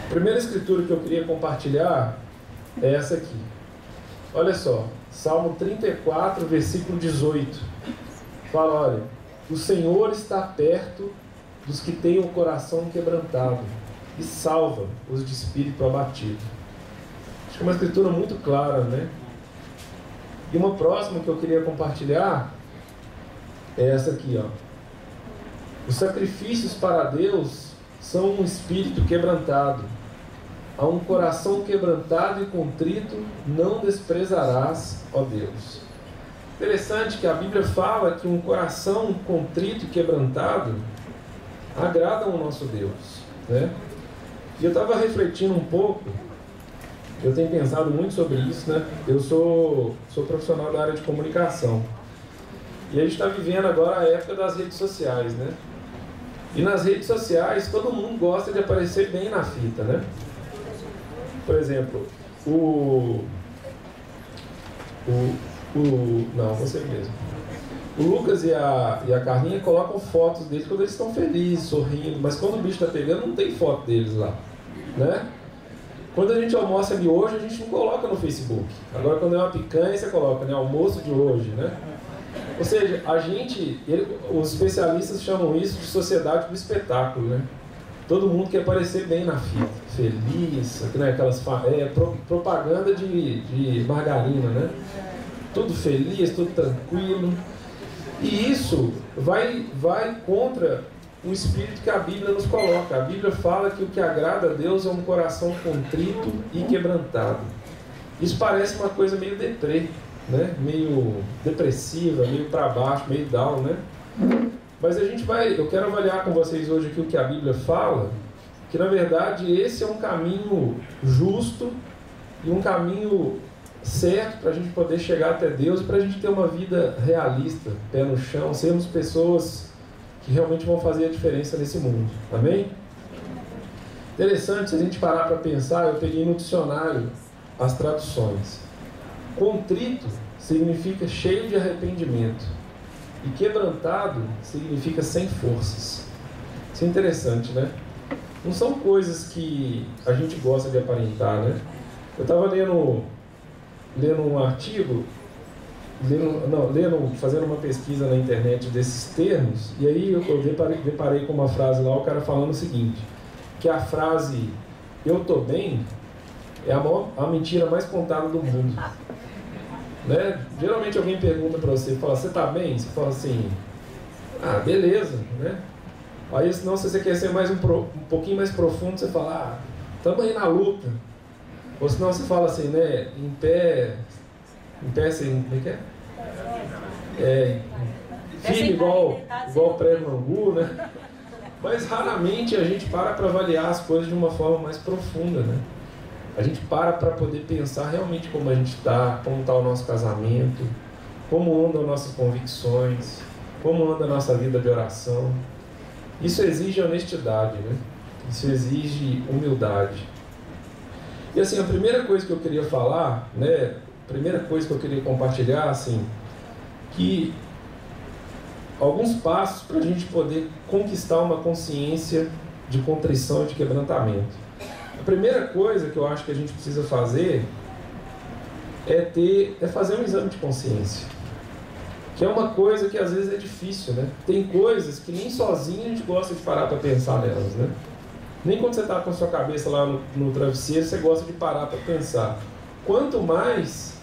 A primeira escritura que eu queria compartilhar é essa aqui. Olha só, Salmo 34, versículo 18. Fala, olha, o Senhor está perto dos que têm o coração quebrantado e salva os de espírito abatido. Acho que é uma escritura muito clara, né? E uma próxima que eu queria compartilhar é essa aqui, ó. Os sacrifícios para Deus são um espírito quebrantado. A um coração quebrantado e contrito não desprezarás, ó Deus. Interessante que a Bíblia fala que um coração contrito e quebrantado agrada ao nosso Deus, né? E eu estava refletindo um pouco, eu tenho pensado muito sobre isso, né? Eu sou profissional da área de comunicação. E a gente está vivendo agora a época das redes sociais, né? E nas redes sociais todo mundo gosta de aparecer bem na fita, né? Por exemplo, não, você mesmo. O Lucas e a Carlinha colocam fotos deles quando eles estão felizes, sorrindo, mas quando o bicho está pegando não tem foto deles lá, né? Quando a gente almoça ali hoje, a gente não coloca no Facebook. Agora quando é uma picanha, você coloca, né? Almoço de hoje, né? Ou seja, os especialistas chamam isso de sociedade do espetáculo, né? Todo mundo quer parecer bem na fita, feliz, né? Aquelas propaganda de margarina, né? Tudo feliz, tudo tranquilo. E isso vai contra o espírito que a Bíblia nos coloca. A Bíblia fala que o que agrada a Deus é um coração contrito e quebrantado. Isso parece uma coisa meio deprê, né? Meio depressiva, meio para baixo, meio down, né? Mas eu quero avaliar com vocês hoje aqui o que a Bíblia fala, que na verdade esse é um caminho justo e um caminho certo para a gente poder chegar até Deus e para a gente ter uma vida realista, pé no chão, sermos pessoas que realmente vão fazer a diferença nesse mundo. Amém? Interessante, se a gente parar para pensar, eu peguei no dicionário as traduções. Contrito significa cheio de arrependimento e quebrantado significa sem forças. Isso é interessante, né? Não são coisas que a gente gosta de aparentar, né? Eu estava lendo um artigo, fazendo uma pesquisa na internet desses termos, e aí eu deparei com uma frase lá, o cara falando o seguinte, que a frase "eu tô bem" é a mentira mais contada do mundo, né? Geralmente alguém pergunta para você, fala, você tá bem? Você fala assim, ah, beleza, né? Aí senão, se você quer ser mais um pouquinho mais profundo, você fala, estamos aí na luta. Ou senão você fala assim, né? Em pé sem, como é que é? Firme igual prego no angu, né? Mas raramente a gente para avaliar as coisas de uma forma mais profunda, né? A gente para poder pensar realmente como a gente está, como está o nosso casamento, como andam nossas convicções, como anda a nossa vida de oração. Isso exige honestidade, né? Isso exige humildade. E assim, a primeira coisa que eu queria falar, né? A primeira coisa que eu queria compartilhar, assim, que alguns passos para a gente poder conquistar uma consciência de contrição e de quebrantamento. A primeira coisa que eu acho que a gente precisa fazer é fazer um exame de consciência. Que é uma coisa que às vezes é difícil, né? Tem coisas que nem sozinho a gente gosta de parar para pensar nelas, né? Nem quando você está com a sua cabeça lá no travesseiro, você gosta de parar para pensar. Quanto mais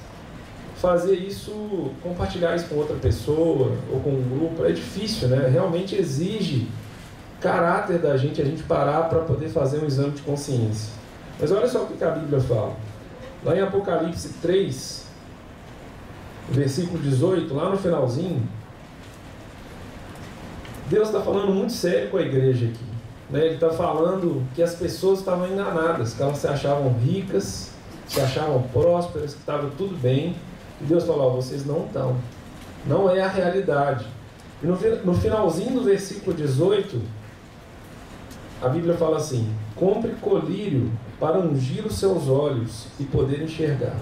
fazer isso, compartilhar isso com outra pessoa ou com um grupo, é difícil, né? Realmente exige caráter da gente, a gente parar para poder fazer um exame de consciência. Mas olha só o que a Bíblia fala. Lá em Apocalipse 3, versículo 18, lá no finalzinho, Deus está falando muito sério com a igreja aqui, né? Ele está falando que as pessoas estavam enganadas, que elas se achavam ricas, se achavam prósperas, que estava tudo bem. E Deus falou, vocês não estão. Não é a realidade. E no finalzinho do versículo 18, a Bíblia fala assim, compre colírio para ungir os seus olhos e poder enxergar.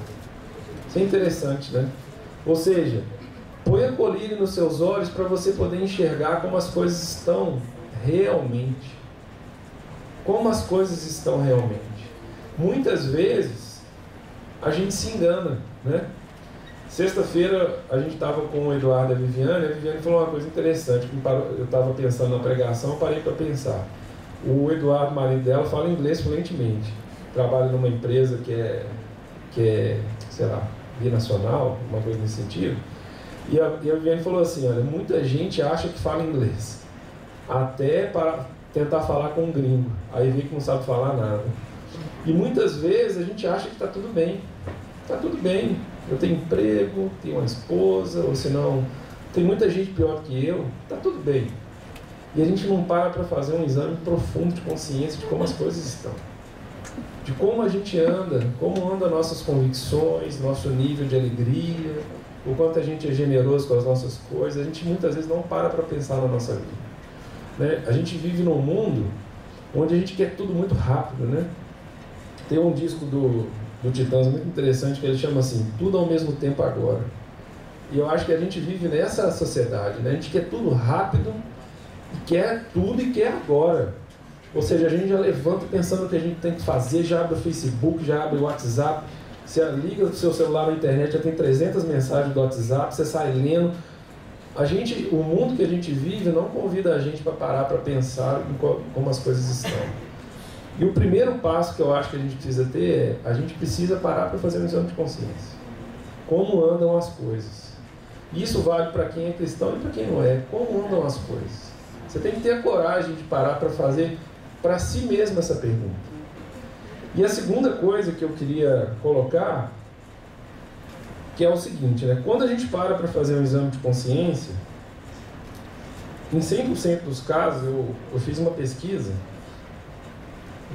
Isso é interessante, né? Ou seja, ponha colírio nos seus olhos para você poder enxergar como as coisas estão realmente. como as coisas estão realmente. Muitas vezes a gente se engana, né? Sexta-feira a gente estava com o Eduardo e a Viviane falou uma coisa interessante, que eu estava pensando na pregação, parei para pensar. O Eduardo, marido dela, fala inglês fluentemente, trabalha numa empresa que é, sei lá, binacional, uma coisa nesse sentido, e a Viviane falou assim, olha, muita gente acha que fala inglês, até para tentar falar com um gringo, aí vê que não sabe falar nada. E muitas vezes a gente acha que está tudo bem. Está tudo bem, eu tenho emprego, tenho uma esposa, ou senão tem muita gente pior do que eu, está tudo bem. E a gente não para fazer um exame profundo de consciência de como as coisas estão. De como a gente anda, como andam nossas convicções, nosso nível de alegria, o quanto a gente é generoso com as nossas coisas. A gente muitas vezes não para pensar na nossa vida, né? A gente vive num mundo onde a gente quer tudo muito rápido, né? Tem um disco do Titãs muito interessante que ele chama assim, tudo ao mesmo tempo agora. E eu acho que a gente vive nessa sociedade, né? A gente quer tudo rápido, e quer tudo e quer agora. Ou seja, a gente já levanta pensando o que a gente tem que fazer, já abre o Facebook, já abre o WhatsApp, você liga o seu celular na internet, já tem 300 mensagens do WhatsApp, você sai lendo. O mundo que a gente vive não convida a gente para parar para pensar em como as coisas estão. E o primeiro passo que eu acho que a gente precisa ter é, a gente precisa parar para fazer um exame de consciência. Como andam as coisas? Isso vale para quem é cristão e para quem não é. Como andam as coisas? Você tem que ter a coragem de parar para fazer para si mesmo essa pergunta. E a segunda coisa que eu queria colocar, que é o seguinte, né? Quando a gente para fazer um exame de consciência, em 100% dos casos, eu fiz uma pesquisa,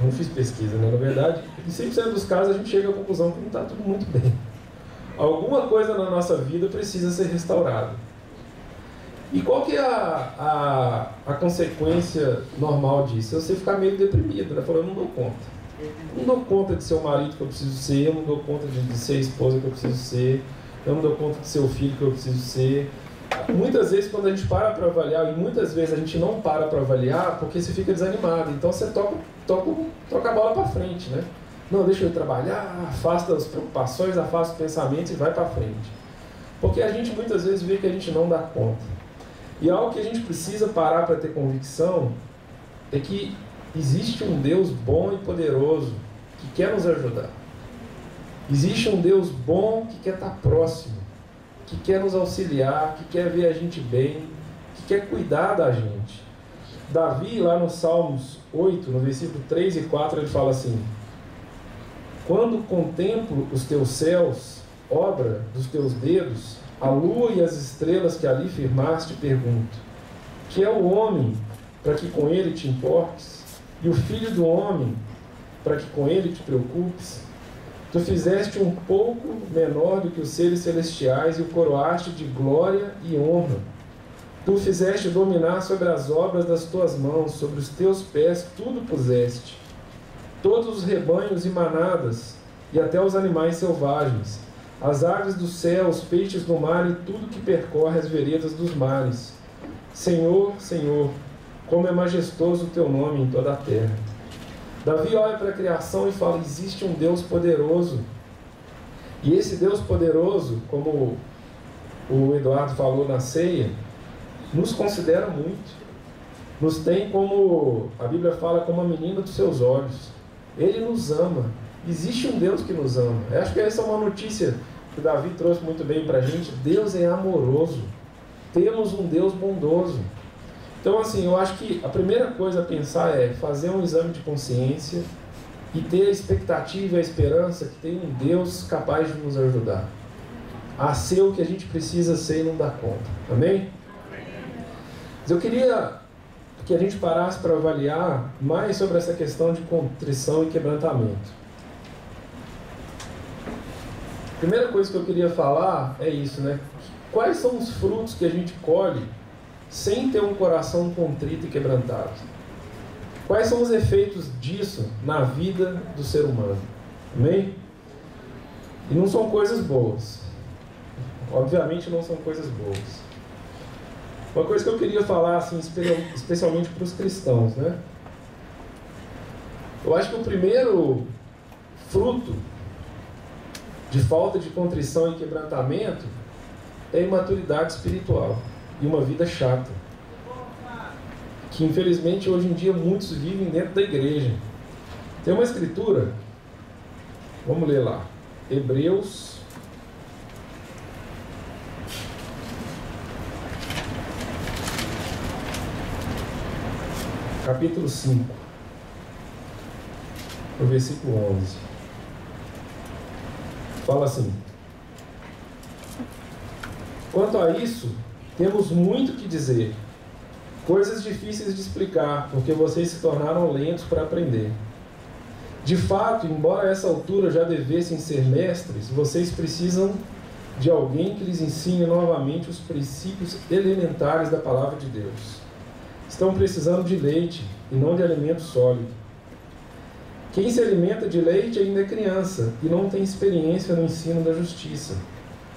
não fiz pesquisa, né? Na verdade, em 100% dos casos a gente chega à conclusão que não está tudo muito bem. Alguma coisa na nossa vida precisa ser restaurada. E qual que é a consequência normal disso? É você ficar meio deprimido, né? Falando, eu não dou conta. Não dou conta de ser o marido que eu preciso ser, eu não dou conta de ser a esposa que eu preciso ser, eu não dou conta de ser o filho que eu preciso ser. Muitas vezes quando a gente para avaliar, e muitas vezes a gente não para avaliar porque você fica desanimado, então você toca a bola para frente, né? Não, deixa eu trabalhar, afasta as preocupações, afasta os pensamentos e vai para frente. Porque a gente muitas vezes vê que a gente não dá conta. E algo que a gente precisa parar para ter convicção é que existe um Deus bom e poderoso que quer nos ajudar. Existe um Deus bom que quer estar próximo, que quer nos auxiliar, que quer ver a gente bem, que quer cuidar da gente. Davi, lá no Salmos 8, no versículo 3 e 4, ele fala assim: quando contemplo os teus céus, obra dos teus dedos, a lua e as estrelas que ali firmaste, pergunto: que é o homem para que com ele te importes? E o filho do homem para que com ele te preocupes? Tu fizeste um pouco menor do que os seres celestiais e o coroaste de glória e honra. Tu fizeste dominar sobre as obras das tuas mãos, sobre os teus pés tudo puseste. Todos os rebanhos e manadas, e até os animais selvagens, as aves do céu, os peixes do mar e tudo que percorre as veredas dos mares. Senhor, Senhor, como é majestoso o teu nome em toda a terra. Davi olha para a criação e fala: existe um Deus poderoso. E esse Deus poderoso, como o Eduardo falou na ceia, nos considera muito. Nos tem como, a Bíblia fala, como a menina dos seus olhos. Ele nos ama. Existe um Deus que nos ama. Eu acho que essa é uma notícia que Davi trouxe muito bem para a gente. Deus é amoroso. Temos um Deus bondoso. Então, assim, eu acho que a primeira coisa a pensar é fazer um exame de consciência e ter a expectativa e a esperança que tem um Deus capaz de nos ajudar a ser o que a gente precisa ser e não dar conta. Amém? Mas eu queria que a gente parasse para avaliar mais sobre essa questão de contrição e quebrantamento. A primeira coisa que eu queria falar é isso, né? Quais são os frutos que a gente colhe sem ter um coração contrito e quebrantado? Quais são os efeitos disso na vida do ser humano? Amém? E não são coisas boas. Obviamente não são coisas boas. Uma coisa que eu queria falar, assim, especialmente para os cristãos, né? Eu acho que o primeiro fruto de falta de contrição e quebrantamento é a imaturidade espiritual e uma vida chata, que infelizmente hoje em dia muitos vivem dentro da igreja. Tem uma escritura, vamos ler lá, Hebreus capítulo 5, no versículo 11. Fala assim: quanto a isso, temos muito que dizer, coisas difíceis de explicar, porque vocês se tornaram lentos para aprender. De fato, embora a essa altura já devessem ser mestres, vocês precisam de alguém que lhes ensine novamente os princípios elementares da palavra de Deus. Estão precisando de leite e não de alimento sólido. Quem se alimenta de leite ainda é criança e não tem experiência no ensino da justiça.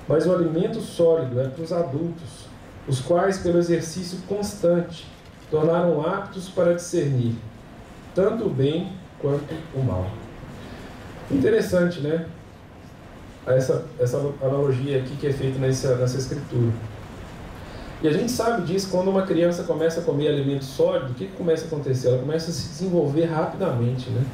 Mas o alimento sólido é para os adultos, os quais, pelo exercício constante, tornaram aptos para discernir tanto o bem quanto o mal. Interessante, né? Essa analogia aqui que é feita nessa escritura. E a gente sabe disso, quando uma criança começa a comer alimento sólido, o que começa a acontecer? Ela começa a se desenvolver rapidamente, né?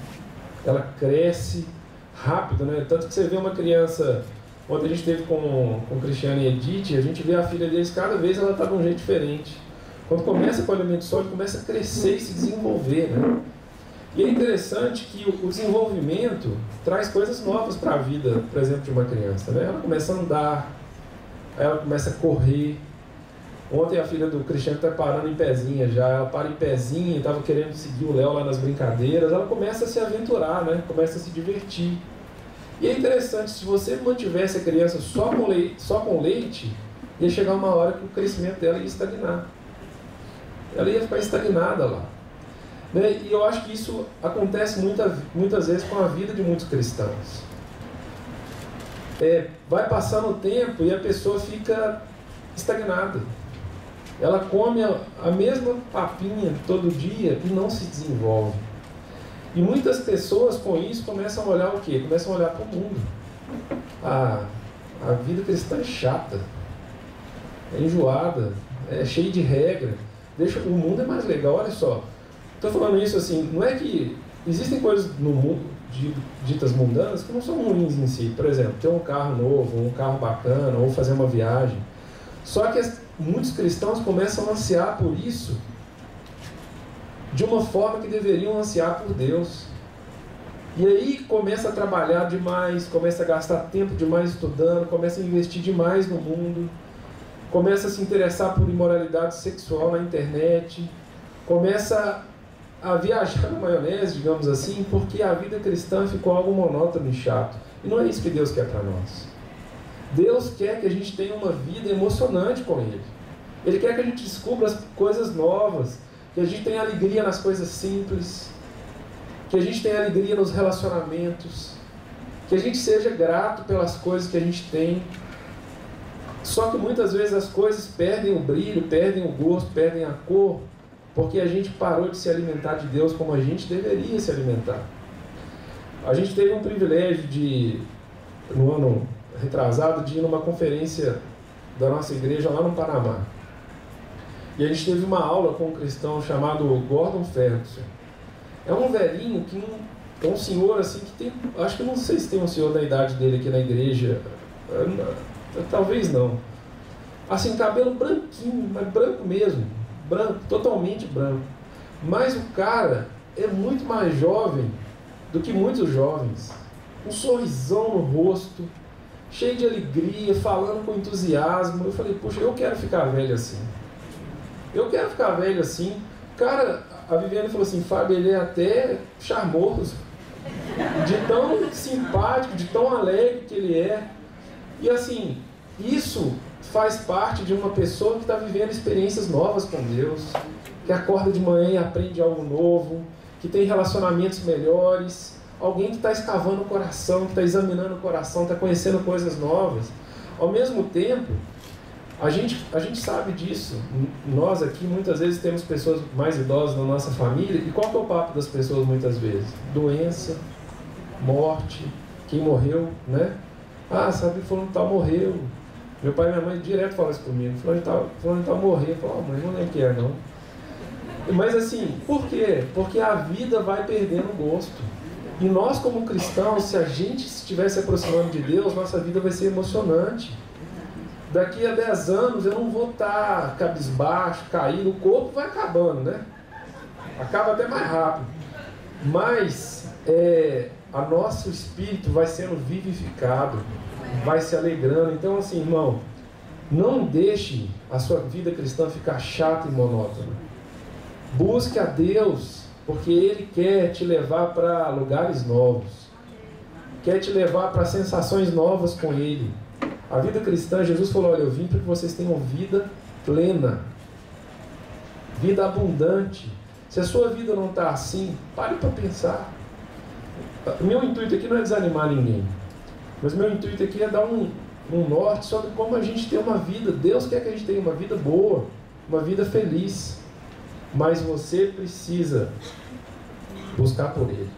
Ela cresce rápido, né? Tanto que você vê uma criança, ontem a gente teve com o Cristiano e Edith, a gente vê a filha deles, cada vez ela está de um jeito diferente. Quando começa com alimento sólido, começa a crescer e se desenvolver, né? E é interessante que o desenvolvimento traz coisas novas para a vida, por exemplo, de uma criança, né? Ela começa a andar, ela começa a correr. Ontem a filha do Cristiano está parando em pezinha já, ela para em pezinha, estava querendo seguir o Léo lá nas brincadeiras, ela começa a se aventurar, né? Começa a se divertir. E é interessante, se você mantivesse a criança só com leite, ia chegar uma hora que o crescimento dela ia estagnar. Ela ia ficar estagnada lá. Né? E eu acho que isso acontece muitas vezes com a vida de muitos cristãos. Vai passando o tempo e a pessoa fica estagnada. Ela come a mesma papinha todo dia e não se desenvolve. E muitas pessoas com isso começam a olhar o quê? Começam a olhar para o mundo. A vida cristã é chata, é enjoada, é cheia de regra. O mundo é mais legal, olha só. Estou falando isso assim, não é que existem coisas no mundo ditas mundanas que não são ruins em si. Por exemplo, ter um carro novo, um carro bacana, ou fazer uma viagem. Só que muitos cristãos começam a ansiar por isso de uma forma que deveriam ansiar por Deus. E aí começa a trabalhar demais, começa a gastar tempo demais estudando, começa a investir demais no mundo, começa a se interessar por imoralidade sexual na internet, começa a viajar na maionese, digamos assim, porque a vida cristã ficou algo monótono e chato. E não é isso que Deus quer para nós. Deus quer que a gente tenha uma vida emocionante com Ele. Ele quer que a gente descubra as coisas novas, que a gente tenha alegria nas coisas simples, que a gente tenha alegria nos relacionamentos, que a gente seja grato pelas coisas que a gente tem. Só que muitas vezes as coisas perdem o brilho, perdem o gosto, perdem a cor, porque a gente parou de se alimentar de Deus como a gente deveria se alimentar. A gente teve um privilégio no ano retrasado, de ir numa conferência da nossa igreja lá no Panamá. E a gente teve uma aula com um cristão chamado Gordon Ferguson. É um velhinho é um senhor assim que tem, acho que não sei se tem um senhor da idade dele aqui na igreja, talvez não. Assim, cabelo branquinho, mas branco mesmo, branco, totalmente branco. Mas o cara é muito mais jovem do que muitos jovens. Um sorrisão no rosto, cheio de alegria, falando com entusiasmo. Eu falei, puxa, eu quero ficar velho assim. Eu quero ficar velho assim. Cara, a Viviane falou assim, Fábio, ele é até charmoso, de tão simpático, de tão alegre que ele é. E assim, isso faz parte de uma pessoa que está vivendo experiências novas com Deus, que acorda de manhã e aprende algo novo, que tem relacionamentos melhores, alguém que está escavando o coração, que está examinando o coração, está conhecendo coisas novas. Ao mesmo tempo, A gente sabe disso. Nós aqui muitas vezes temos pessoas mais idosas na nossa família. E qual que é o papo das pessoas muitas vezes? Doença, morte, quem morreu, né? Ah, sabe, fulano tal morreu. Meu pai e minha mãe direto falam isso comigo. Fulano tal morreu. Eu falo, mãe, não lembro quem é não. Mas assim, por quê? Porque a vida vai perdendo gosto. E nós como cristãos, se a gente estiver se aproximando de Deus, nossa vida vai ser emocionante. Daqui a 10 anos eu não vou estar cabisbaixo, caído, o corpo vai acabando, né? Acaba até mais rápido. Mas a nosso espírito vai sendo vivificado, vai se alegrando. Então assim, irmão, não deixe a sua vida cristã ficar chata e monótona. Busque a Deus, porque Ele quer te levar para lugares novos. Quer te levar para sensações novas com Ele. A vida cristã, Jesus falou, olha, eu vim para que vocês tenham vida plena, vida abundante. Se a sua vida não está assim, pare para pensar. Meu intuito aqui não é desanimar ninguém, mas meu intuito aqui é dar um norte sobre como a gente tem uma vida. Deus quer que a gente tenha uma vida boa, uma vida feliz, mas você precisa buscar por Ele.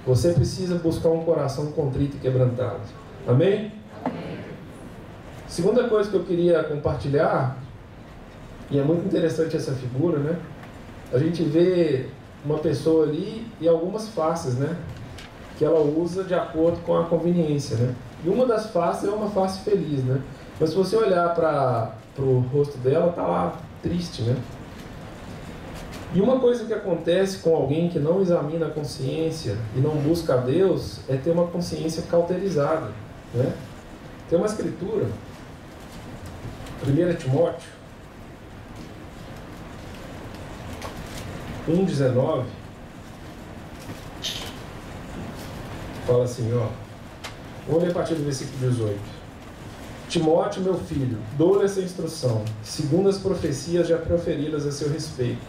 Você precisa buscar um coração contrito e quebrantado. Amém? Segunda coisa que eu queria compartilhar, e é muito interessante essa figura, né? A gente vê uma pessoa ali e algumas faces, né? Que ela usa de acordo com a conveniência, né? E uma das faces é uma face feliz, né? Mas se você olhar para o rosto dela, tá lá triste, né? E uma coisa que acontece com alguém que não examina a consciência e não busca a Deus é ter uma consciência cauterizada, né? Tem uma escritura, 1 Timóteo 1,19, fala assim, ó, vamos ler a partir do versículo 18. Timóteo, meu filho, dou-lhe essa instrução, segundo as profecias já proferidas a seu respeito,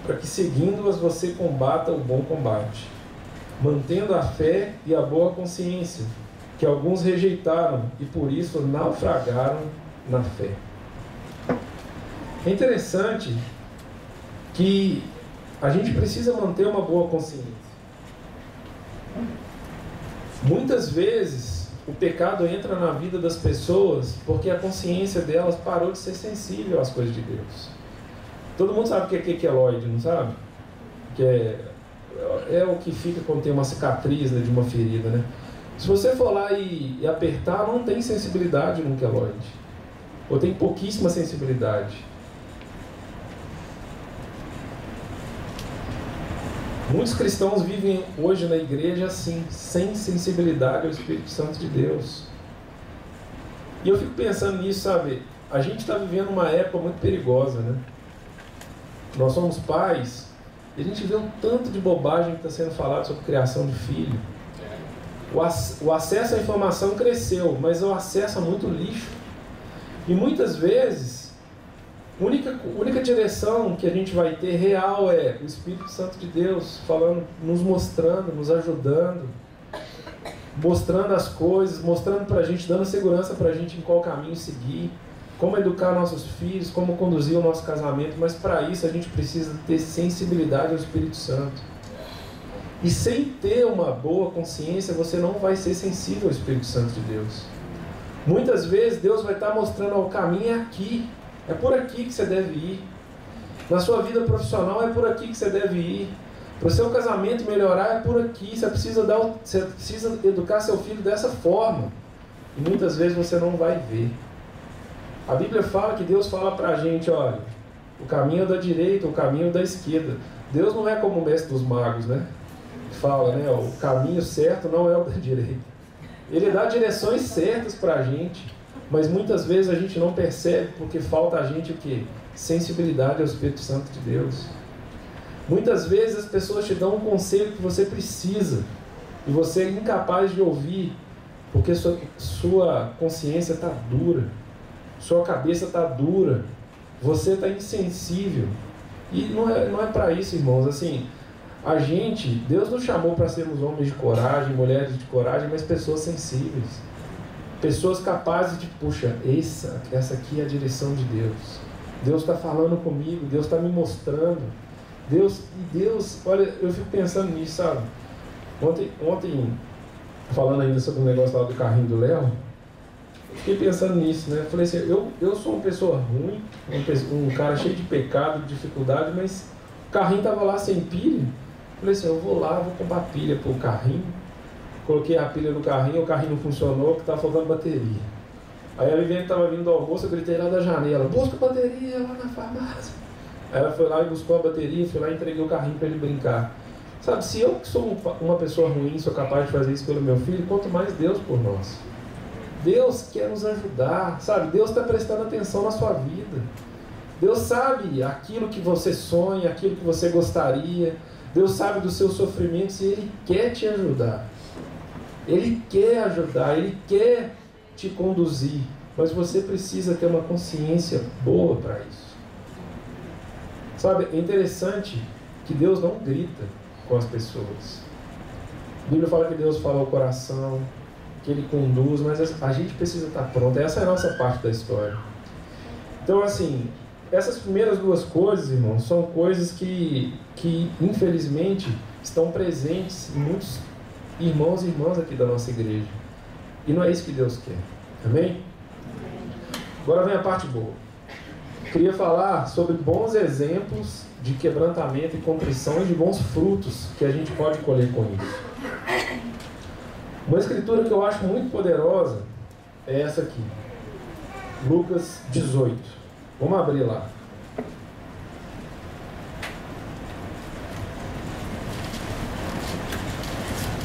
para que seguindo-as você combata o bom combate, mantendo a fé e a boa consciência, que alguns rejeitaram e por isso naufragaram na fé. É interessante que a gente precisa manter uma boa consciência. Muitas vezes o pecado entra na vida das pessoas porque a consciência delas parou de ser sensível às coisas de Deus. Todo mundo sabe o que é queloide, não sabe? Que é o que fica quando tem uma cicatriz, né, de uma ferida, né? Se você for lá e apertar, não tem sensibilidade no queloide. Ou tem pouquíssima sensibilidade. Muitos cristãos vivem hoje na igreja assim, sem sensibilidade ao Espírito Santo de Deus. E eu fico pensando nisso, sabe? A gente está vivendo uma época muito perigosa, né? Nós somos pais e a gente vê um tanto de bobagem que está sendo falado sobre criação de filho. O acesso à informação cresceu, mas o acesso a muito lixo. E muitas vezes, a única direção que a gente vai ter real é o Espírito Santo de Deus falando, nos mostrando, nos ajudando, mostrando as coisas, mostrando pra gente, dando segurança pra gente em qual caminho seguir, como educar nossos filhos, como conduzir o nosso casamento. Mas para isso a gente precisa ter sensibilidade ao Espírito Santo. E sem ter uma boa consciência, você não vai ser sensível ao Espírito Santo de Deus. Muitas vezes Deus vai estar mostrando o caminho aqui. É por aqui que você deve ir. Na sua vida profissional é por aqui que você deve ir. Para o seu casamento melhorar é por aqui. Você precisa educar seu filho dessa forma. E muitas vezes você não vai ver. A Bíblia fala que Deus fala para a gente, olha, o caminho é da direita, o caminho é da esquerda. Deus não é como o mestre dos magos, né? Fala, né? O caminho certo não é o da direita. Ele dá direções certas para a gente, mas muitas vezes a gente não percebe porque falta a gente o quê? Sensibilidade ao Espírito Santo de Deus. Muitas vezes as pessoas te dão um conselho que você precisa e você é incapaz de ouvir porque sua consciência está dura, sua cabeça está dura, você está insensível. E não é para isso, irmãos. Assim, Deus nos chamou para sermos homens de coragem, mulheres de coragem, mas pessoas sensíveis. Pessoas capazes de, puxa, essa aqui é a direção de Deus. Deus está falando comigo, Deus está me mostrando. Deus, olha, eu fico pensando nisso, sabe? Ontem, falando ainda sobre o negócio lá do carrinho do Léo, fiquei pensando nisso, né? Falei assim, eu sou uma pessoa ruim, um cara cheio de pecado, de dificuldade, mas o carrinho estava lá sem pilha. Falei assim, eu vou lá, vou comprar pilha pro carrinho. Coloquei a pilha no carrinho, o carrinho não funcionou, porque estava faltando bateria. Aí a Viviane estava vindo do almoço, eu gritei lá da janela, busca bateria lá na farmácia. Aí ela foi lá e buscou a bateria, fui lá e entreguei o carrinho para ele brincar. Sabe, se eu que sou uma pessoa ruim, sou capaz de fazer isso pelo meu filho, quanto mais Deus por nós. Deus quer nos ajudar, sabe? Deus está prestando atenção na sua vida. Deus sabe aquilo que você sonha, aquilo que você gostaria. Deus sabe dos seus sofrimentos e Ele quer te ajudar. Ele quer ajudar, Ele quer te conduzir. Mas você precisa ter uma consciência boa para isso. Sabe, é interessante que Deus não grita com as pessoas. A Bíblia fala que Deus fala ao coração, que Ele conduz, mas a gente precisa estar pronto. Essa é a nossa parte da história. Então, assim, essas primeiras duas coisas, irmãos, são coisas que infelizmente estão presentes em muitos irmãos e irmãs aqui da nossa igreja. E não é isso que Deus quer. Amém? Agora vem a parte boa. Queria falar sobre bons exemplos de quebrantamento e contrição e de bons frutos que a gente pode colher com isso. Uma escritura que eu acho muito poderosa é essa aqui. Lucas 18. Vamos abrir lá.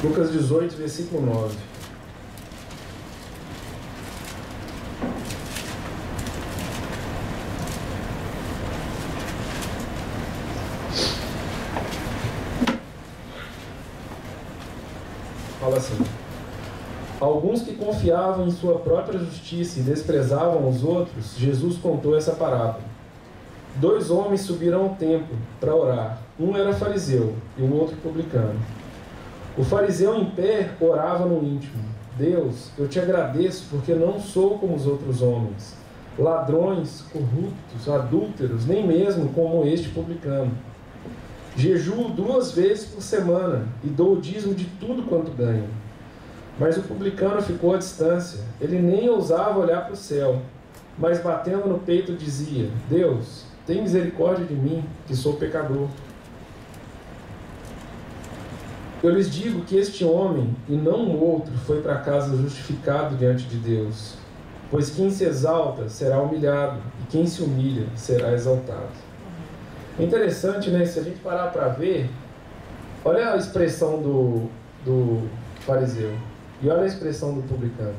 Lucas 18, versículo 9. Fala assim: alguns que confiavam em sua própria justiça e desprezavam os outros, Jesus contou essa parábola. 2 homens subiram ao templo para orar. Um era fariseu e o outro publicano. O fariseu em pé orava no íntimo: Deus, eu te agradeço porque não sou como os outros homens, ladrões, corruptos, adúlteros, nem mesmo como este publicano. Jejuo 2 vezes por semana e dou o dízimo de tudo quanto ganho. Mas o publicano ficou à distância. Ele nem ousava olhar para o céu, mas batendo no peito dizia: Deus, tem misericórdia de mim, que sou pecador. Eu lhes digo que este homem, e não o outro, foi para casa justificado diante de Deus. Pois quem se exalta será humilhado, e quem se humilha será exaltado. É interessante, né? Se a gente parar para ver, olha a expressão do fariseu e olha a expressão do publicano.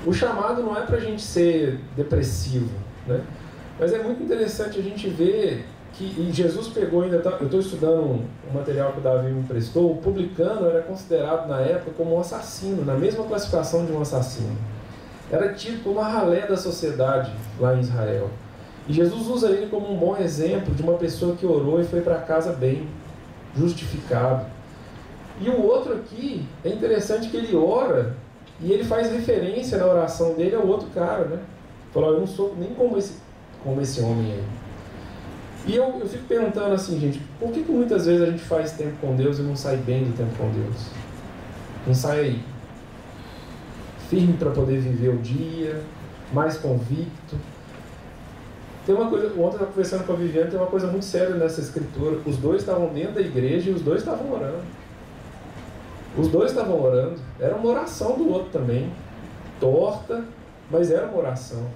O chamado não é para a gente ser depressivo, né? Mas é muito interessante a gente ver que Jesus pegou ainda... Eu estou estudando um material que o Davi me emprestou. O publicano era considerado na época como um assassino, na mesma classificação de um assassino. Era tido como a ralé da sociedade lá em Israel. E Jesus usa ele como um bom exemplo de uma pessoa que orou e foi para casa bem, justificado. E o outro aqui, é interessante que ele ora e ele faz referência na oração dele ao outro cara, né? Falou: eu não sou nem como esse homem aí. E eu fico perguntando assim, gente, por que muitas vezes a gente faz tempo com Deus e não sai bem do tempo com Deus? Não sai firme para poder viver o dia, mais convicto. Tem uma coisa, ontem eu estava conversando com a Viviane, tem uma coisa muito séria nessa escritura. Os dois estavam dentro da igreja e os dois estavam orando. Os dois estavam orando. Era uma oração do outro também. Torta, mas era uma oração.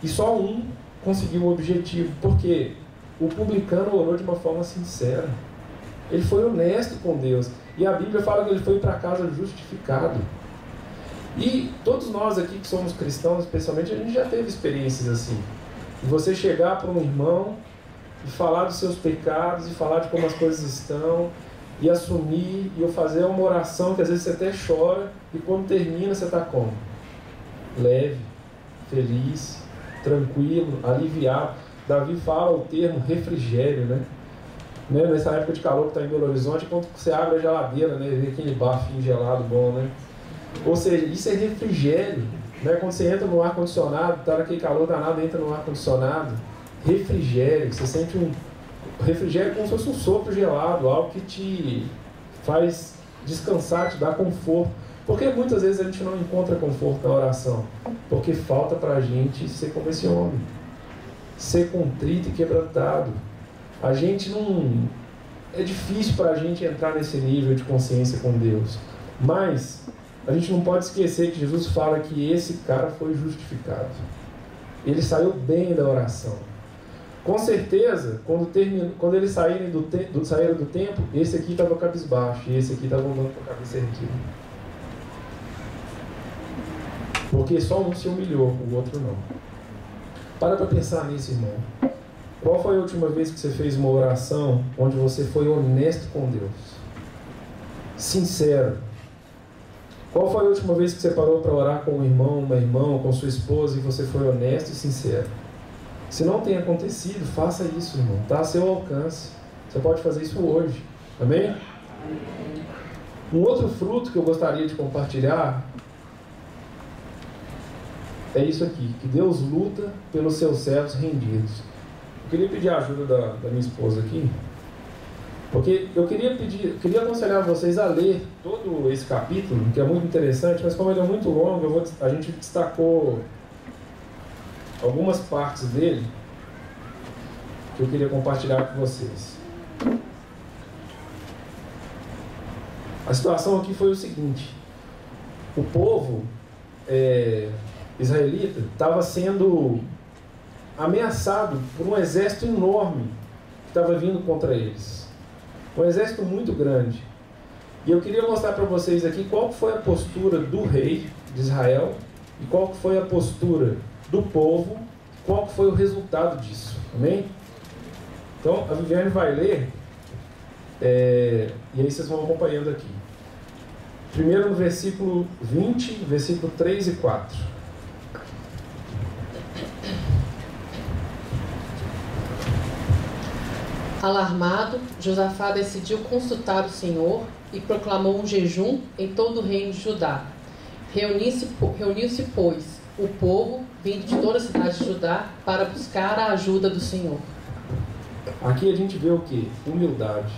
E só um conseguiu o objetivo. Porque o publicano orou de uma forma sincera. Ele foi honesto com Deus. E a Bíblia fala que ele foi para casa justificado. E todos nós aqui que somos cristãos, especialmente, a gente já teve experiências assim. E você chegar para um irmão e falar dos seus pecados, e falar de como as coisas estão, e assumir, e eu fazer uma oração que às vezes você até chora, e quando termina você está como? Leve, feliz, tranquilo, aliviado. Davi fala o termo refrigério, né? Nessa época de calor que está em Belo Horizonte, quando você abre a geladeira, né? Vê aquele bafinho gelado bom, né? Ou seja, isso é refrigério, né? Quando você entra no ar-condicionado, está naquele calor danado, entra no ar-condicionado, refrigério, você sente um refrigério como se fosse um sopro gelado, algo que te faz descansar, te dá conforto. Porque muitas vezes a gente não encontra conforto na oração? Porque falta para a gente ser como esse homem, ser contrito e quebrantado. A gente não... É difícil para a gente entrar nesse nível de consciência com Deus. Mas a gente não pode esquecer que Jesus fala que esse cara foi justificado. Ele saiu bem da oração. Com certeza, quando eles saíram do templo, esse aqui estava cabisbaixo e esse aqui estava andando com a cabeça erguida. Porque só um se humilhou, o outro não. Para pensar nisso, irmão. Qual foi a última vez que você fez uma oração onde você foi honesto com Deus? Sincero. Qual foi a última vez que você parou para orar com um irmão, uma irmã, com sua esposa e você foi honesto e sincero? Se não tem acontecido, faça isso, irmão. Está a seu alcance. Você pode fazer isso hoje. Amém? Um outro fruto que eu gostaria de compartilhar é isso aqui, que Deus luta pelos seus servos rendidos. Eu queria pedir a ajuda da minha esposa aqui, porque eu queria aconselhar vocês a ler todo esse capítulo, que é muito interessante, mas como ele é muito longo, a gente destacou algumas partes dele que eu queria compartilhar com vocês. A situação aqui foi o seguinte: o povo israelita estava sendo ameaçado por um exército enorme que estava vindo contra eles. Um exército muito grande. E eu queria mostrar para vocês aqui qual foi a postura do rei de Israel e qual foi a postura do povo, qual foi o resultado disso. Amém? Então a Viviane vai ler e aí vocês vão acompanhando aqui. Primeiro no versículo 20, versículo 3 e 4. Alarmado, Josafá decidiu consultar o Senhor e proclamou um jejum em todo o reino de Judá. Reuniu-se, pois, o povo, vindo de toda a cidade de Judá, para buscar a ajuda do Senhor. Aqui a gente vê o que? Humildade.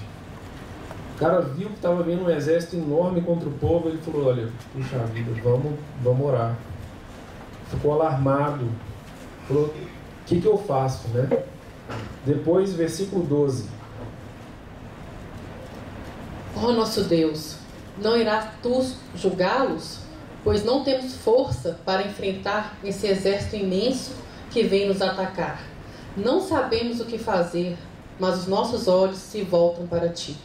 O cara viu que estava vindo um exército enorme contra o povo, ele falou: olha, puxa vida, vamos orar. Ficou alarmado. Falou: o que eu faço, né? Depois, versículo 12. Ó nosso Deus, não irás tu julgá-los? Pois não temos força para enfrentar esse exército imenso que vem nos atacar. Não sabemos o que fazer, mas os nossos olhos se voltam para ti.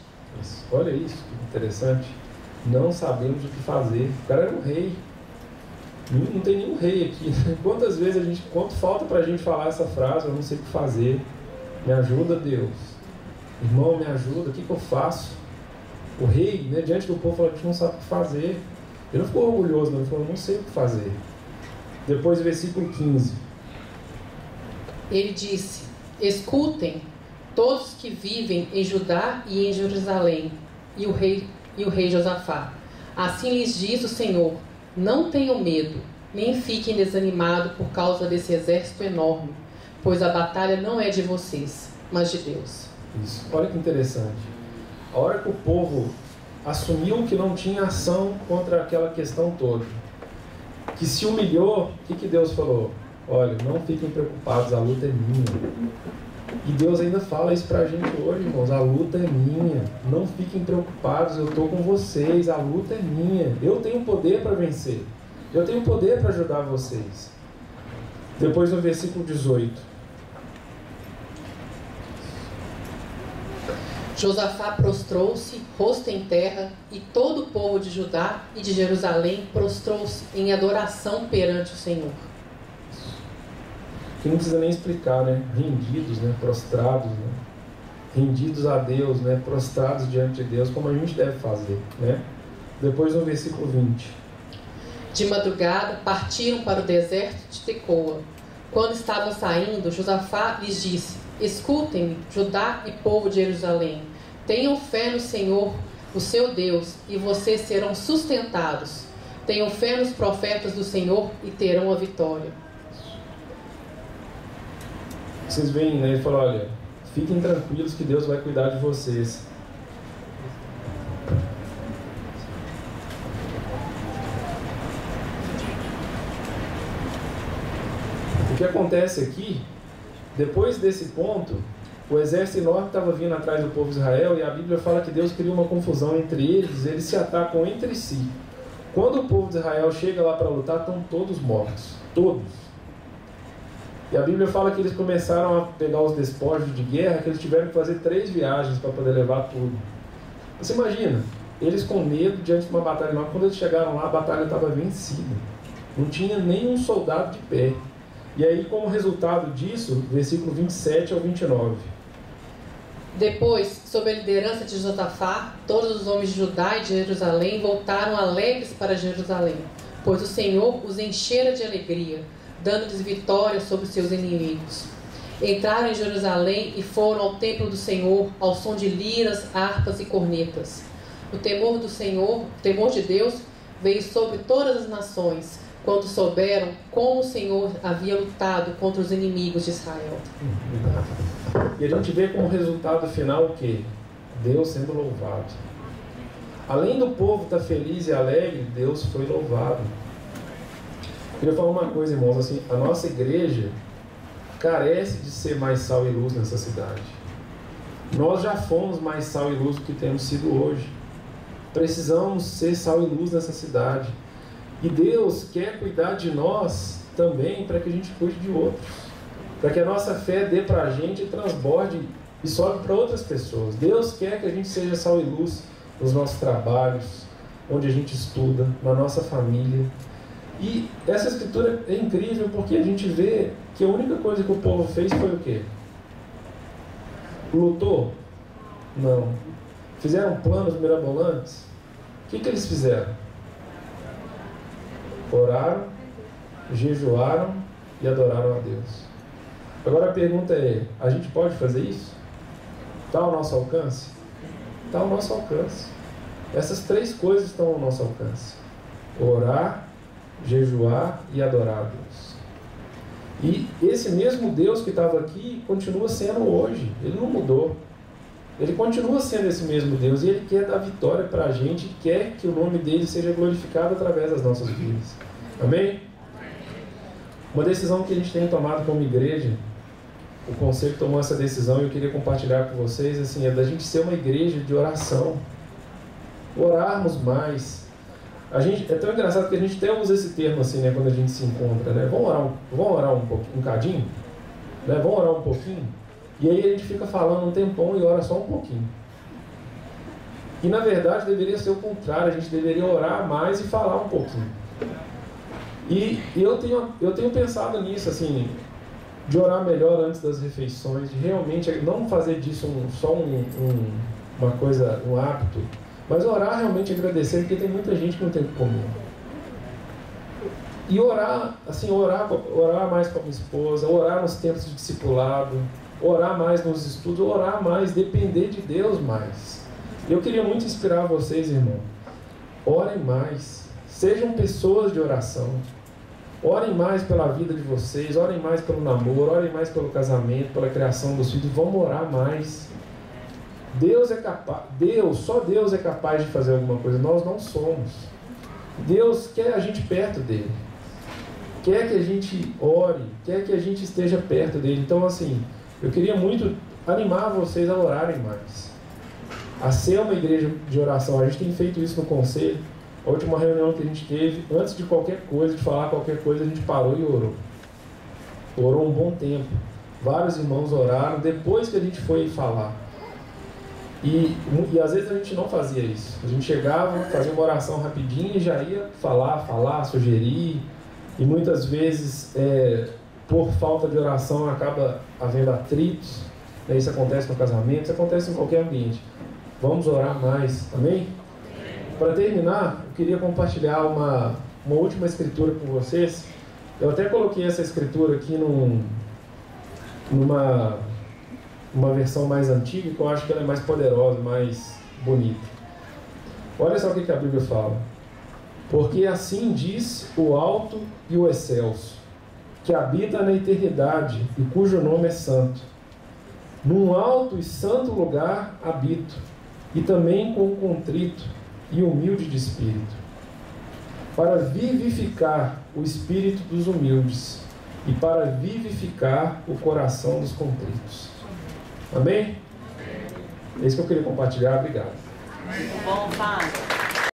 Olha isso, que interessante. Não sabemos o que fazer. O cara era um rei. Não tem nenhum rei aqui. Quantas vezes quanto falta pra gente falar essa frase? Eu não sei o que fazer. Me ajuda, Deus. Irmão, me ajuda. O que eu faço? O rei, né, diante do povo, falou: a gente não sabe o que fazer. Ele não ficou orgulhoso, não. Ele falou: não sei o que fazer. Depois, versículo 15. Ele disse: escutem, todos que vivem em Judá e em Jerusalém, e o rei Josafá. Assim lhes diz o Senhor: não tenham medo, nem fiquem desanimados por causa desse exército enorme, pois a batalha não é de vocês, mas de Deus. Isso. Olha que interessante. A hora que o povo assumiu que não tinha ação contra aquela questão toda, que se humilhou, o que Deus falou? Olha, não fiquem preocupados, a luta é minha. E Deus ainda fala isso pra gente hoje, irmãos: a luta é minha. Não fiquem preocupados, eu estou com vocês, a luta é minha. Eu tenho poder para vencer. Eu tenho poder para ajudar vocês. Depois no versículo 18. Josafá prostrou-se, rosto em terra, e todo o povo de Judá e de Jerusalém prostrou-se em adoração perante o Senhor. Que não precisa nem explicar, né? Rendidos, né? Prostrados, né? Rendidos a Deus, né? Prostrados diante de Deus, como a gente deve fazer, né? Depois no versículo 20. De madrugada partiram para o deserto de Tecoa. Quando estavam saindo, Josafá lhes disse: escutem-me, Judá e povo de Jerusalém. Tenham fé no Senhor, o seu Deus, e vocês serão sustentados. Tenham fé nos profetas do Senhor e terão a vitória. Vocês veem, né? Ele falou, olha, fiquem tranquilos que Deus vai cuidar de vocês. O que acontece aqui, depois desse ponto, o exército enorme estava vindo atrás do povo de Israel, e a Bíblia fala que Deus cria uma confusão entre eles se atacam entre si. Quando o povo de Israel chega lá para lutar, estão todos mortos. Todos. E a Bíblia fala que eles começaram a pegar os despojos de guerra, que eles tiveram que fazer 3 viagens para poder levar tudo. Você imagina, eles com medo diante de uma batalha enorme. Quando eles chegaram lá, a batalha estava vencida. Não tinha nenhum soldado de pé. E aí, como resultado disso, versículo 27 ao 29. Depois, sob a liderança de Josafá, todos os homens de Judá e de Jerusalém voltaram alegres para Jerusalém, pois o Senhor os enchera de alegria, dando-lhes vitória sobre seus inimigos. Entraram em Jerusalém e foram ao templo do Senhor, ao som de liras, harpas e cornetas. O temor do Senhor, o temor de Deus, veio sobre todas as nações, quando souberam como o Senhor havia lutado contra os inimigos de Israel. E a gente vê como resultado final o quê? Deus sendo louvado. Além do povo estar feliz e alegre, Deus foi louvado. Eu queria falar uma coisa, irmãos, assim, a nossa igreja carece de ser mais sal e luz nessa cidade. Nós já fomos mais sal e luz do que temos sido hoje. Precisamos ser sal e luz nessa cidade. E Deus quer cuidar de nós também para que a gente cuide de outros. Para que a nossa fé dê para a gente e transborde e sobe para outras pessoas. Deus quer que a gente seja sal e luz nos nossos trabalhos, onde a gente estuda, na nossa família. E essa escritura é incrível porque a gente vê que a única coisa que o povo fez foi o quê? Lutou? Não. Fizeram planos mirabolantes? O que eles fizeram? Oraram, jejuaram e adoraram a Deus. Agora a pergunta é, a gente pode fazer isso? Está ao nosso alcance? Está ao nosso alcance. Essas 3 coisas estão ao nosso alcance. Orar, jejuar e adorar a Deus. E esse mesmo Deus que estava aqui continua sendo hoje. Ele não mudou. Ele continua sendo esse mesmo Deus e Ele quer dar vitória para a gente e quer que o nome dEle seja glorificado através das nossas vidas. Amém? Uma decisão que a gente tem tomado como igreja, o conselho tomou essa decisão e eu queria compartilhar com vocês, assim, é da gente ser uma igreja de oração. Orarmos mais. É tão engraçado que a gente até usa esse termo assim, né, quando a gente se encontra, né? Vamos orar um pouquinho, um cadinho? Né? Vamos orar um pouquinho? E aí a gente fica falando um tempão e ora só um pouquinho. E na verdade deveria ser o contrário, a gente deveria orar mais e falar um pouquinho. E eu tenho pensado nisso, assim, de orar melhor antes das refeições, de realmente não fazer disso uma coisa, um hábito, mas orar realmente agradecer, porque tem muita gente que não tem o que comer. E orar, assim, orar mais com a minha esposa, orar nos tempos de discipulado, orar mais nos estudos, orar mais, depender de Deus mais. Eu queria muito inspirar vocês, irmão. Orem mais, sejam pessoas de oração. Orem mais pela vida de vocês, orem mais pelo namoro, orem mais pelo casamento, pela criação dos filhos. Vamos orar mais. Deus é capaz, só Deus é capaz de fazer alguma coisa, nós não somos. Deus quer a gente perto dele. Quer que a gente ore, quer que a gente esteja perto dele. Então, assim, eu queria muito animar vocês a orarem mais, a ser uma igreja de oração. A gente tem feito isso no conselho. A última reunião que a gente teve, antes de qualquer coisa, de falar qualquer coisa, a gente parou e orou. Orou um bom tempo. Vários irmãos oraram depois que a gente foi falar. E às vezes a gente não fazia isso. A gente chegava, fazia uma oração rapidinho e já ia falar, sugerir. E muitas vezes, por falta de oração, acaba havendo atritos. Isso acontece no casamento, isso acontece em qualquer ambiente. Vamos orar mais, amém? Para terminar, eu queria compartilhar uma última escritura com vocês. Eu até coloquei essa escritura aqui numa versão mais antiga, que eu acho que ela é mais poderosa, mais bonita. Olha só o que a Bíblia fala. Porque assim diz o alto e o excelso, que habita na eternidade e cujo nome é santo. Num alto e santo lugar habito, e também com o contrito e humilde de espírito, para vivificar o espírito dos humildes e para vivificar o coração dos contritos. Amém? É isso que eu queria compartilhar. Obrigado. Muito bom, Padre.